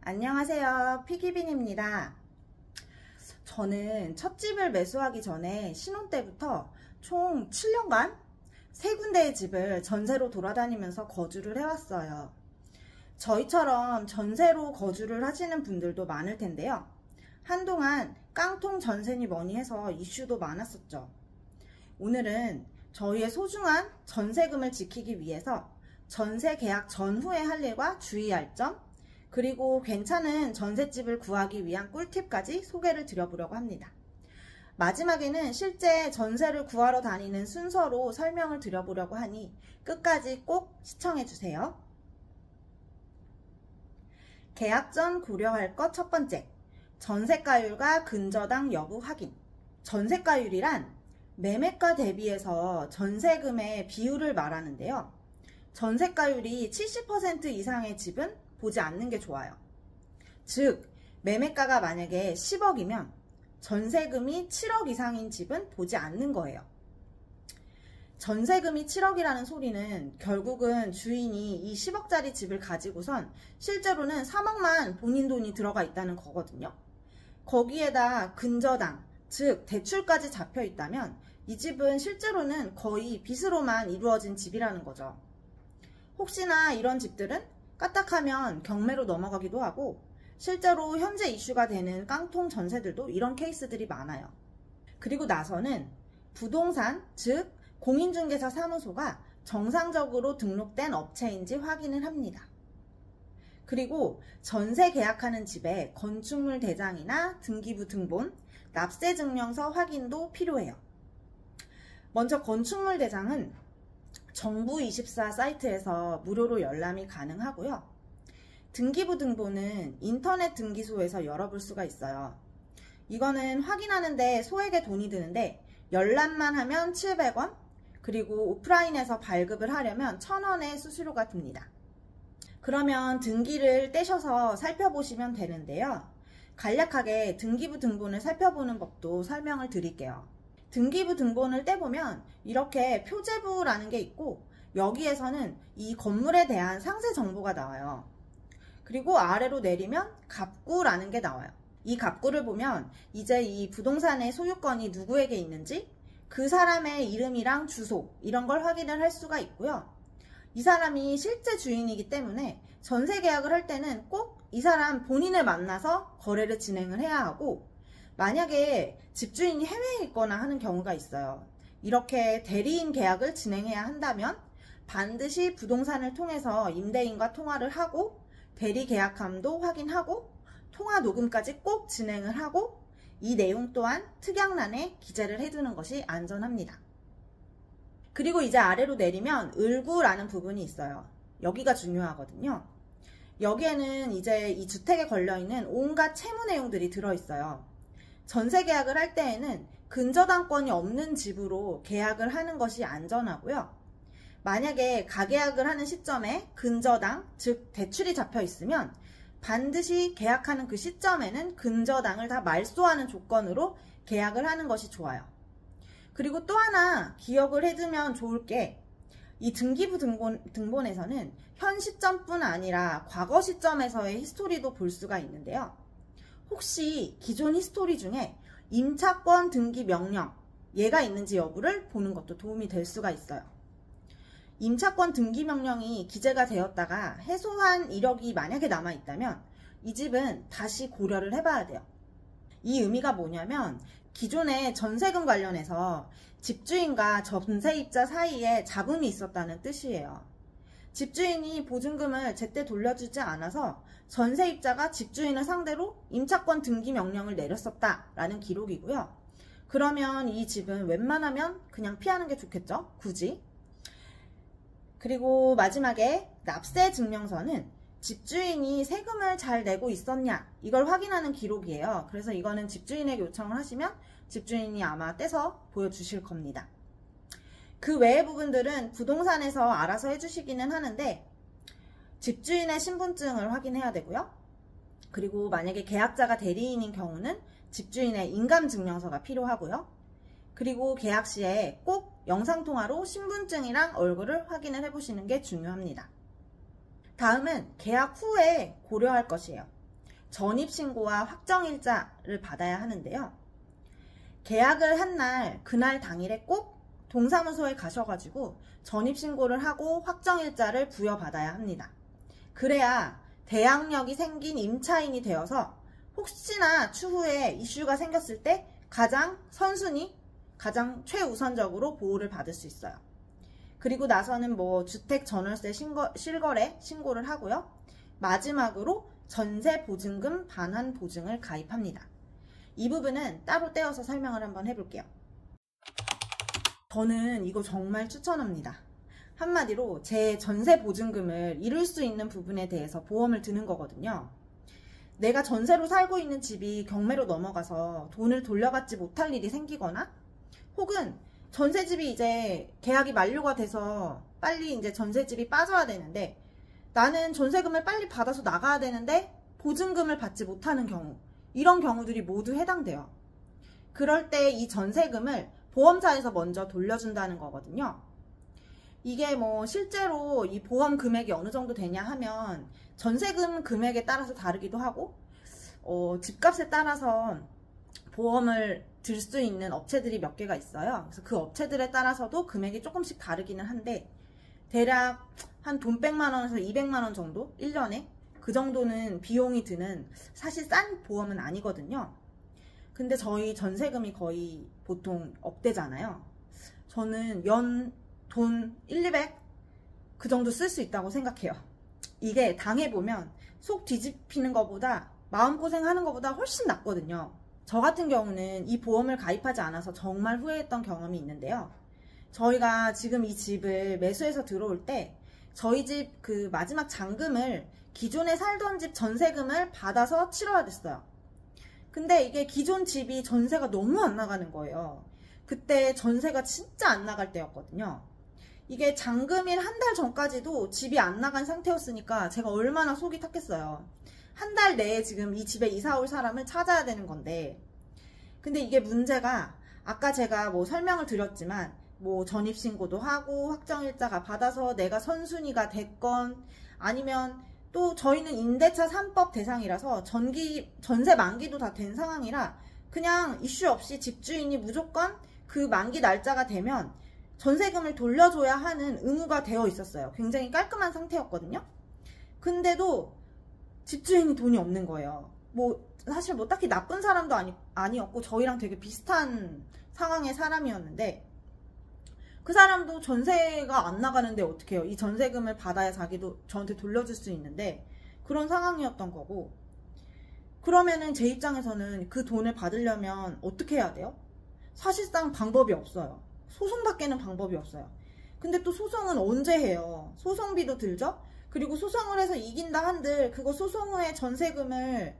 안녕하세요. 피기빈입니다. 저는 첫 집을 매수하기 전에 신혼 때부터 총 7년간 3군데의 집을 전세로 돌아다니면서 거주를 해왔어요. 저희처럼 전세로 거주를 하시는 분들도 많을 텐데요. 한동안 깡통 전세니 뭐니 해서 이슈도 많았었죠. 오늘은 저희의 소중한 전세금을 지키기 위해서 전세 계약 전후에 할 일과 주의할 점, 그리고 괜찮은 전셋집을 구하기 위한 꿀팁까지 소개를 드려보려고 합니다. 마지막에는 실제 전세를 구하러 다니는 순서로 설명을 드려보려고 하니 끝까지 꼭 시청해주세요. 계약 전 고려할 것 첫 번째, 전세가율과 근저당 여부 확인. 전세가율이란 매매가 대비해서 전세금의 비율을 말하는데요. 전세가율이 70% 이상의 집은 보지 않는 게 좋아요. 즉, 매매가가 만약에 10억이면 전세금이 7억 이상인 집은 보지 않는 거예요. 전세금이 7억이라는 소리는 결국은 주인이 이 10억짜리 집을 가지고선 실제로는 3억만 본인 돈이 들어가 있다는 거거든요. 거기에다 근저당, 즉 대출까지 잡혀 있다면 이 집은 실제로는 거의 빚으로만 이루어진 집이라는 거죠. 혹시나 이런 집들은 까딱하면 경매로 넘어가기도 하고 실제로 현재 이슈가 되는 깡통 전세들도 이런 케이스들이 많아요. 그리고 나서는 부동산, 즉 공인중개사 사무소가 정상적으로 등록된 업체인지 확인을 합니다. 그리고 전세 계약하는 집에 건축물 대장이나 등기부 등본, 납세 증명서 확인도 필요해요. 먼저 건축물 대장은 정부24 사이트에서 무료로 열람이 가능하고요. 등기부 등본은 인터넷 등기소에서 열어볼 수가 있어요. 이거는 확인하는데 소액의 돈이 드는데 열람만 하면 700원, 그리고 오프라인에서 발급을 하려면 1000원의 수수료가 듭니다. 그러면 등기를 떼셔서 살펴보시면 되는데요. 간략하게 등기부 등본을 살펴보는 법도 설명을 드릴게요. 등기부 등본을 떼보면 이렇게 표제부라는 게 있고 여기에서는 이 건물에 대한 상세 정보가 나와요. 그리고 아래로 내리면 갑구라는 게 나와요. 이 갑구를 보면 이제 이 부동산의 소유권이 누구에게 있는지 그 사람의 이름이랑 주소 이런 걸 확인을 할 수가 있고요. 이 사람이 실제 주인이기 때문에 전세 계약을 할 때는 꼭 이 사람 본인을 만나서 거래를 진행을 해야 하고 만약에 집주인이 해외에 있거나 하는 경우가 있어요. 이렇게 대리인 계약을 진행해야 한다면 반드시 부동산을 통해서 임대인과 통화를 하고 대리 계약함도 확인하고 통화 녹음까지 꼭 진행을 하고 이 내용 또한 특약란에 기재를 해두는 것이 안전합니다. 그리고 이제 아래로 내리면 을구라는 부분이 있어요. 여기가 중요하거든요. 여기에는 이제 이 주택에 걸려있는 온갖 채무 내용들이 들어있어요. 전세 계약을 할 때에는 근저당권이 없는 집으로 계약을 하는 것이 안전하고요. 만약에 가계약을 하는 시점에 근저당, 즉 대출이 잡혀 있으면 반드시 계약하는 그 시점에는 근저당을 다 말소하는 조건으로 계약을 하는 것이 좋아요. 그리고 또 하나 기억을 해두면 좋을 게 이 등기부 등본에서는 현 시점뿐 아니라 과거 시점에서의 히스토리도 볼 수가 있는데요. 혹시 기존 히스토리 중에 임차권 등기 명령 얘가 있는지 여부를 보는 것도 도움이 될 수가 있어요. 임차권 등기 명령이 기재가 되었다가 해소한 이력이 만약에 남아있다면 이 집은 다시 고려를 해봐야 돼요. 이 의미가 뭐냐면 기존에 전세금 관련해서 집주인과 전세입자 사이에 잡음이 있었다는 뜻이에요. 집주인이 보증금을 제때 돌려주지 않아서 전세입자가 집주인을 상대로 임차권 등기 명령을 내렸었다라는 기록이고요. 그러면 이 집은 웬만하면 그냥 피하는 게 좋겠죠? 굳이. 그리고 마지막에 납세 증명서는 집주인이 세금을 잘 내고 있었냐 이걸 확인하는 기록이에요. 그래서 이거는 집주인에게 요청을 하시면 집주인이 아마 떼서 보여주실 겁니다. 그 외의 부분들은 부동산에서 알아서 해주시기는 하는데 집주인의 신분증을 확인해야 되고요. 그리고 만약에 계약자가 대리인인 경우는 집주인의 인감증명서가 필요하고요. 그리고 계약 시에 꼭 영상통화로 신분증이랑 얼굴을 확인을 해보시는 게 중요합니다. 다음은 계약 후에 고려할 것이에요. 전입신고와 확정일자를 받아야 하는데요. 계약을 한 날, 그날 당일에 꼭 동사무소에 가셔가지고 전입신고를 하고 확정일자를 부여받아야 합니다. 그래야 대항력이 생긴 임차인이 되어서 혹시나 추후에 이슈가 생겼을 때 가장 선순위, 가장 최우선적으로 보호를 받을 수 있어요. 그리고 나서는 뭐 주택 전월세 실거래 신고를 하고요. 마지막으로 전세 보증금 반환 보증을 가입합니다. 이 부분은 따로 떼어서 설명을 한번 해볼게요. 저는 이거 정말 추천합니다. 한마디로 제 전세 보증금을 이룰 수 있는 부분에 대해서 보험을 드는 거거든요. 내가 전세로 살고 있는 집이 경매로 넘어가서 돈을 돌려받지 못할 일이 생기거나 혹은 전세집이 이제 계약이 만료가 돼서 빨리 이제 전세집이 빠져야 되는데 나는 전세금을 빨리 받아서 나가야 되는데 보증금을 받지 못하는 경우, 이런 경우들이 모두 해당돼요. 그럴 때 이 전세금을 보험사에서 먼저 돌려준다는 거거든요. 이게 뭐 실제로 이 보험 금액이 어느 정도 되냐 하면 전세금 금액에 따라서 다르기도 하고 집값에 따라서 보험을 들 수 있는 업체들이 몇 개가 있어요. 그래서 그 업체들에 따라서도 금액이 조금씩 다르기는 한데 대략 한 돈 100만 원에서 200만 원 정도 1년에 그 정도는 비용이 드는 사실 싼 보험은 아니거든요. 근데 저희 전세금이 거의 보통 억대잖아요. 저는 연 돈 1, 200 그 정도 쓸 수 있다고 생각해요. 이게 당해보면 속 뒤집히는 것보다 마음고생하는 것보다 훨씬 낫거든요. 저 같은 경우는 이 보험을 가입하지 않아서 정말 후회했던 경험이 있는데요. 저희가 지금 이 집을 매수해서 들어올 때 저희 집 그 마지막 잔금을 기존에 살던 집 전세금을 받아서 치러야 됐어요. 근데 이게 기존 집이 전세가 너무 안 나가는 거예요. 그때 전세가 진짜 안 나갈 때였거든요. 이게 잔금일 한 달 전까지도 집이 안 나간 상태였으니까 제가 얼마나 속이 탔겠어요. 한 달 내에 지금 이 집에 이사 올 사람을 찾아야 되는 건데, 근데 이게 문제가 아까 제가 뭐 설명을 드렸지만 뭐 전입신고도 하고 확정일자가 받아서 내가 선순위가 됐건 아니면 또 저희는 임대차 3법 대상이라서 전세 만기도 다 된 상황이라 그냥 이슈 없이 집주인이 무조건 그 만기 날짜가 되면 전세금을 돌려줘야 하는 의무가 되어 있었어요. 굉장히 깔끔한 상태였거든요. 근데도 집주인이 돈이 없는 거예요. 뭐 사실 뭐 딱히 나쁜 사람도 아니었고 저희랑 되게 비슷한 상황의 사람이었는데 그 사람도 전세가 안 나가는데 어떻게 해요. 이 전세금을 받아야 자기도 저한테 돌려줄 수 있는데 그런 상황이었던 거고, 그러면은 제 입장에서는 그 돈을 받으려면 어떻게 해야 돼요? 사실상 방법이 없어요. 소송밖에는 방법이 없어요. 근데 또 소송은 언제 해요? 소송비도 들죠? 그리고 소송을 해서 이긴다 한들 그거 소송 후에 전세금을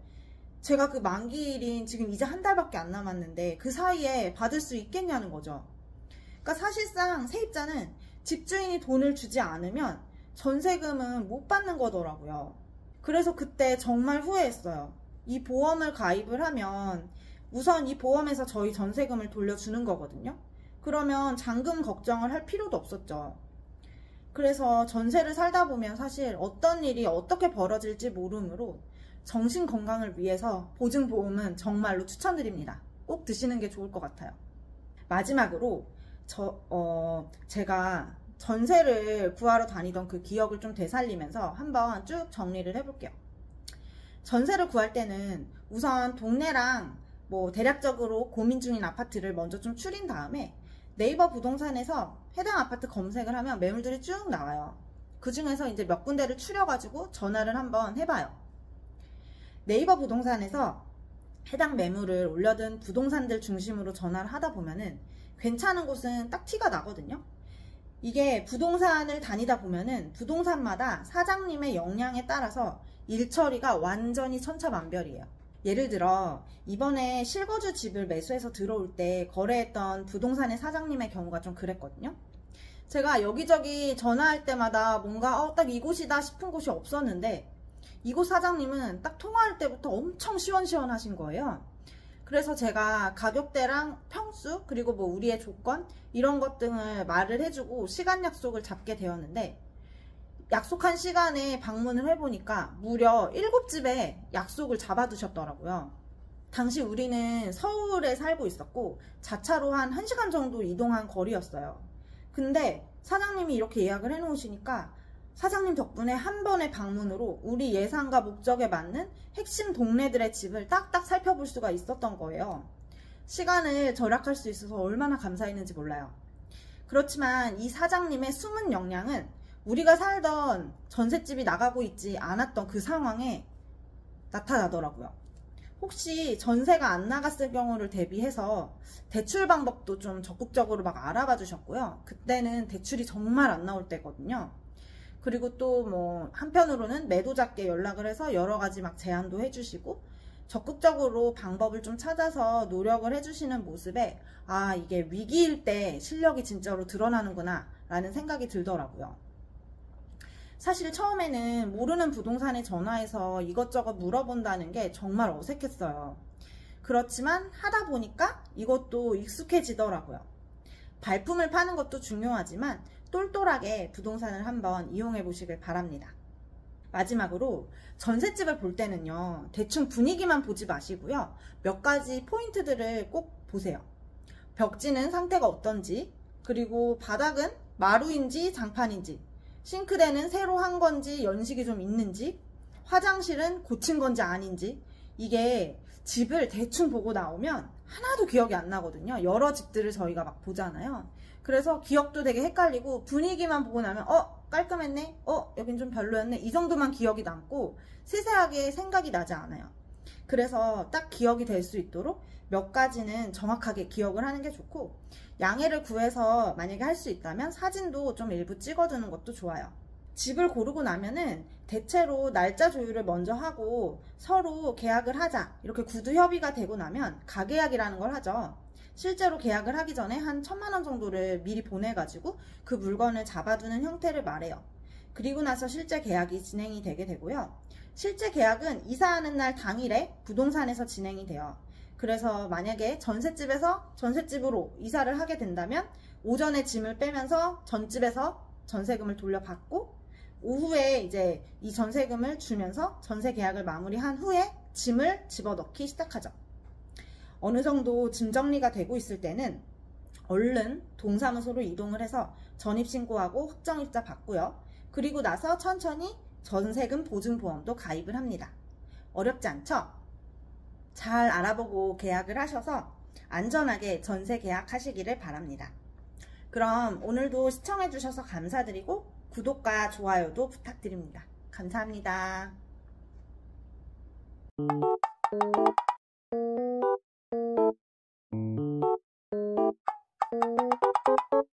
제가 그 만기일인 지금 이제 한 달밖에 안 남았는데 그 사이에 받을 수 있겠냐는 거죠. 그러니까 사실상 세입자는 집주인이 돈을 주지 않으면 전세금은 못 받는 거더라고요. 그래서 그때 정말 후회했어요. 이 보험을 가입을 하면 우선 이 보험에서 저희 전세금을 돌려주는 거거든요. 그러면 잔금 걱정을 할 필요도 없었죠. 그래서 전세를 살다 보면 사실 어떤 일이 어떻게 벌어질지 모르므로 정신 건강을 위해서 보증보험은 정말로 추천드립니다. 꼭 드시는 게 좋을 것 같아요. 마지막으로 제가 전세를 구하러 다니던 그 기억을 좀 되살리면서 한번 쭉 정리를 해볼게요. 전세를 구할 때는 우선 동네랑 뭐 대략적으로 고민 중인 아파트를 먼저 좀 추린 다음에 네이버 부동산에서 해당 아파트 검색을 하면 매물들이 쭉 나와요. 그 중에서 이제 몇 군데를 추려가지고 전화를 한번 해봐요. 네이버 부동산에서 해당 매물을 올려둔 부동산들 중심으로 전화를 하다 보면은 괜찮은 곳은 딱 티가 나거든요. 이게 부동산을 다니다 보면은 부동산마다 사장님의 역량에 따라서 일처리가 완전히 천차만별이에요. 예를 들어 이번에 실거주 집을 매수해서 들어올 때 거래했던 부동산의 사장님의 경우가 좀 그랬거든요. 제가 여기저기 전화할 때마다 뭔가 딱 이곳이다 싶은 곳이 없었는데 이곳 사장님은 딱 통화할 때부터 엄청 시원시원하신 거예요. 그래서 제가 가격대랑 평수 그리고 뭐 우리의 조건 이런 것 등을 말을 해주고 시간 약속을 잡게 되었는데 약속한 시간에 방문을 해보니까 무려 7집에 약속을 잡아두셨더라고요. 당시 우리는 서울에 살고 있었고 자차로 한 1시간 정도 이동한 거리였어요. 근데 사장님이 이렇게 예약을 해놓으시니까 사장님 덕분에 한 번의 방문으로 우리 예상과 목적에 맞는 핵심 동네들의 집을 딱딱 살펴볼 수가 있었던 거예요. 시간을 절약할 수 있어서 얼마나 감사했는지 몰라요. 그렇지만 이 사장님의 숨은 역량은 우리가 살던 전셋집이 나가고 있지 않았던 그 상황에 나타나더라고요. 혹시 전세가 안 나갔을 경우를 대비해서 대출 방법도 좀 적극적으로 막 알아봐 주셨고요. 그때는 대출이 정말 안 나올 때거든요. 그리고 또 뭐 한편으로는 매도자께 연락을 해서 여러 가지 막 제안도 해주시고 적극적으로 방법을 좀 찾아서 노력을 해주시는 모습에 아, 이게 위기일 때 실력이 진짜로 드러나는구나 라는 생각이 들더라고요. 사실 처음에는 모르는 부동산에 전화해서 이것저것 물어본다는 게 정말 어색했어요. 그렇지만 하다 보니까 이것도 익숙해지더라고요. 발품을 파는 것도 중요하지만 똘똘하게 부동산을 한번 이용해 보시길 바랍니다. 마지막으로 전셋집을 볼 때는요, 대충 분위기만 보지 마시고요, 몇 가지 포인트들을 꼭 보세요. 벽지는 상태가 어떤지, 그리고 바닥은 마루인지 장판인지, 싱크대는 새로 한 건지 연식이 좀 있는지, 화장실은 고친 건지 아닌지. 이게 집을 대충 보고 나오면 하나도 기억이 안 나거든요. 여러 집들을 저희가 막 보잖아요. 그래서 기억도 되게 헷갈리고 분위기만 보고 나면 깔끔했네, 여긴 좀 별로였네, 이 정도만 기억이 남고 세세하게 생각이 나지 않아요. 그래서 딱 기억이 될 수 있도록 몇 가지는 정확하게 기억을 하는 게 좋고, 양해를 구해서 만약에 할 수 있다면 사진도 좀 일부 찍어두는 것도 좋아요. 집을 고르고 나면은 대체로 날짜 조율을 먼저 하고 서로 계약을 하자 이렇게 구두 협의가 되고 나면 가계약이라는 걸 하죠. 실제로 계약을 하기 전에 한 1,000만 원 정도를 미리 보내가지고 그 물건을 잡아두는 형태를 말해요. 그리고 나서 실제 계약이 진행이 되게 되고요. 실제 계약은 이사하는 날 당일에 부동산에서 진행이 돼요. 그래서 만약에 전셋집에서 전셋집으로 이사를 하게 된다면 오전에 짐을 빼면서 전집에서 전세금을 돌려받고 오후에 이제 이 전세금을 주면서 전세 계약을 마무리한 후에 짐을 집어넣기 시작하죠. 어느 정도 짐 정리가 되고 있을 때는 얼른 동사무소로 이동을 해서 전입신고하고 확정입자 받고요. 그리고 나서 천천히 전세금 보증보험도 가입을 합니다. 어렵지 않죠? 잘 알아보고 계약을 하셔서 안전하게 전세 계약하시기를 바랍니다. 그럼 오늘도 시청해주셔서 감사드리고 구독과 좋아요도 부탁드립니다. 감사합니다.